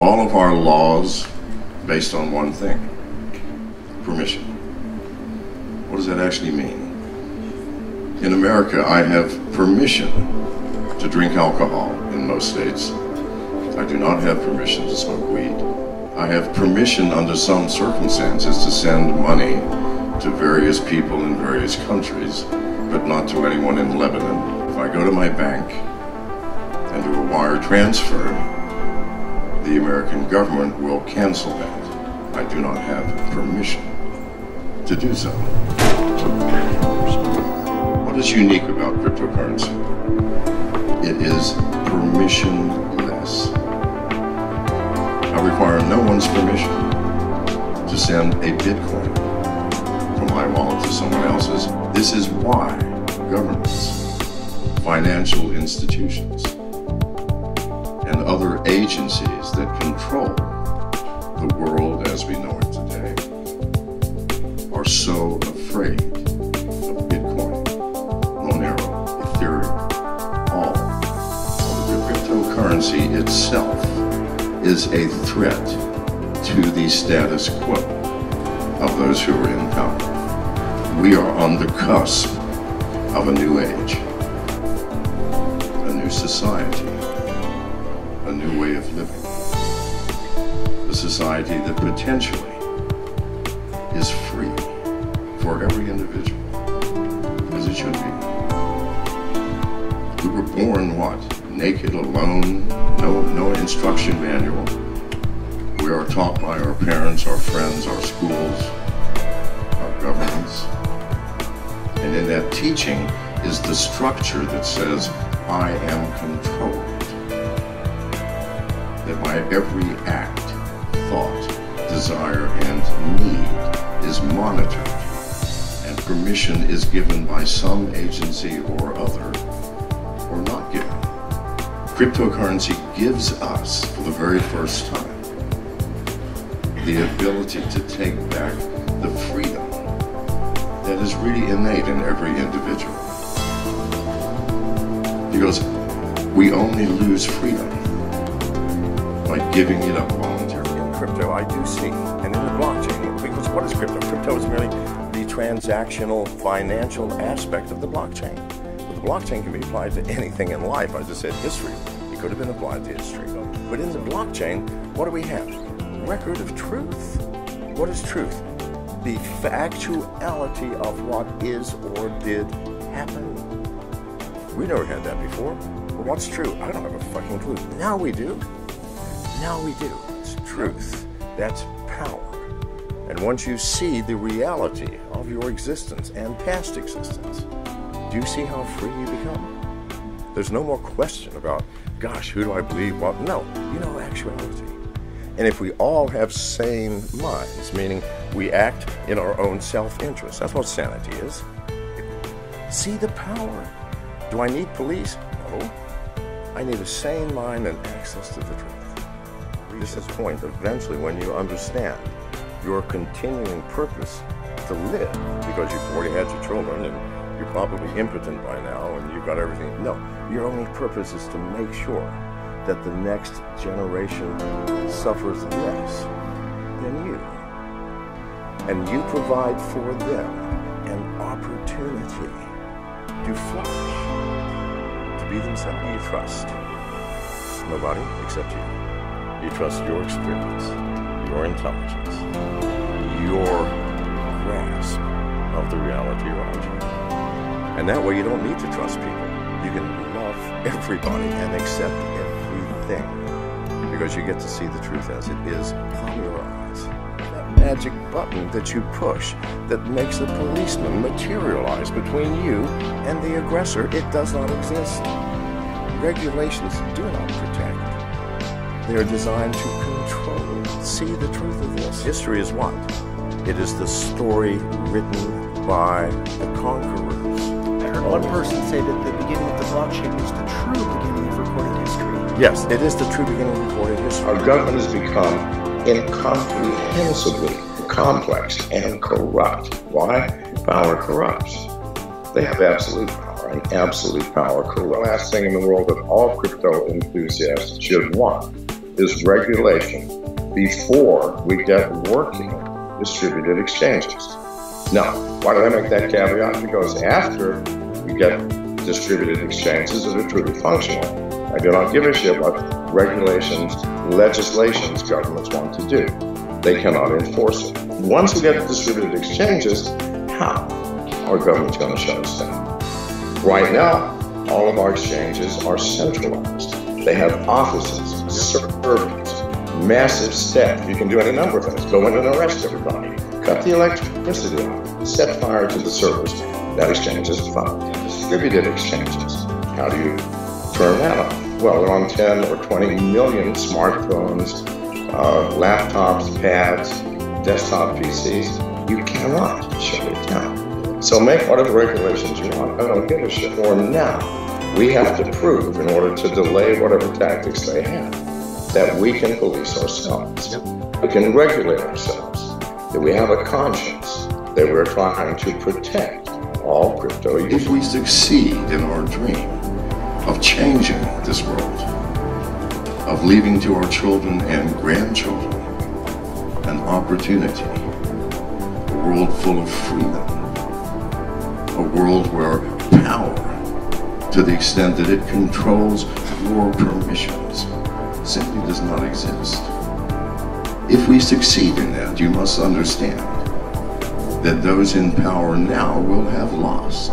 All of our laws based on one thing: permission. What does that actually mean? In America, I have permission to drink alcohol in most states. I do not have permission to smoke weed. I have permission under some circumstances to send money to various people in various countries, but not to anyone in Lebanon. If I go to my bank and do a wire transfer, the American government will cancel that. I do not have permission to do so. What is unique about cryptocurrency? It is permissionless. I require no one's permission to send a Bitcoin from my wallet to someone else's. This is why governments, financial institutions, and other agencies that control the world as we know it today are so afraid of Bitcoin, Monero, Ethereum, all. The cryptocurrency itself is a threat to the status quo of those who are in power. We are on the cusp of a new age, a new society, a new way of living, a society that potentially is free for every individual, as it should be. We were born, what? Naked, alone, no instruction manual. We are taught by our parents, our friends, our schools, our governments. And in that teaching is the structure that says, I am controlled. That my every act, thought, desire, and need is monitored, and permission is given by some agency or other, or not given. Cryptocurrency gives us, for the very first time, the ability to take back the freedom that is really innate in every individual. Because we only lose freedom by giving it up voluntarily. In crypto, I do see, and in the blockchain, because what is crypto? Crypto is merely the transactional, financial aspect of the blockchain. But the blockchain can be applied to anything in life. I just said history. It could have been applied to history. But in the blockchain, what do we have? Record of truth. What is truth? The factuality of what is or did happen. We never had that before. But what's true? I don't have a fucking clue. Now we do. Now we do. It's truth. That's power. And once you see the reality of your existence and past existence, do you see how free you become? There's no more question about, gosh, who do I believe? What? No, you know actuality. And if we all have sane minds, meaning we act in our own self-interest, that's what sanity is. See the power. Do I need police? No. I need a sane mind and access to the truth. This is the point, eventually, when you understand your continuing purpose to live, because you've already had your children and you're probably impotent by now and you've got everything. No, your only purpose is to make sure that the next generation suffers less than you. And you provide for them an opportunity to flourish, to be themselves. You trust nobody except you. You trust your experience, your intelligence, your grasp of the reality around you. And that way you don't need to trust people. You can love everybody and accept everything, because you get to see the truth as it is from your eyes. That magic button that you push that makes a policeman materialize between you and the aggressor, it does not exist. Regulations do not protect. They are designed to control. See the truth of this. History is what? It is the story written by the conquerors. I heard one person say that the beginning of the blockchain was the true beginning of recorded history. Yes, it is the true beginning of recorded history. Our government has become incomprehensibly complex and corrupt. Why? Power corrupts. They have absolute power, and absolute power corrupts. The last thing in the world that all crypto enthusiasts should want is regulation before we get working distributed exchanges. Now, why did I make that caveat? Because after we get distributed exchanges that are truly functional, I do not give a shit what regulations, legislations governments want to do. They cannot enforce it. Once we get distributed exchanges, how are governments going to shut us down? Right now, all of our exchanges are centralized. They have offices, servers, massive staff. You can do any number of things. Go in and arrest everybody. Cut the electricity off. Set fire to the servers. That exchange is fine. Distributed exchanges. How do you turn that off? Well, they're on 10 or 20 million smartphones, laptops, pads, desktop PCs. You cannot shut it down. So make whatever regulations you want. I don't give a shit. For now, we have to prove, in order to delay whatever tactics they have, that we can police ourselves. We can regulate ourselves. That we have a conscience. That we're trying to protect all crypto users. If we succeed in our dream of changing this world, of leaving to our children and grandchildren an opportunity, a world full of freedom, a world where power, to the extent that it controls your permissions, simply does not exist. If we succeed in that, you must understand that those in power now will have lost.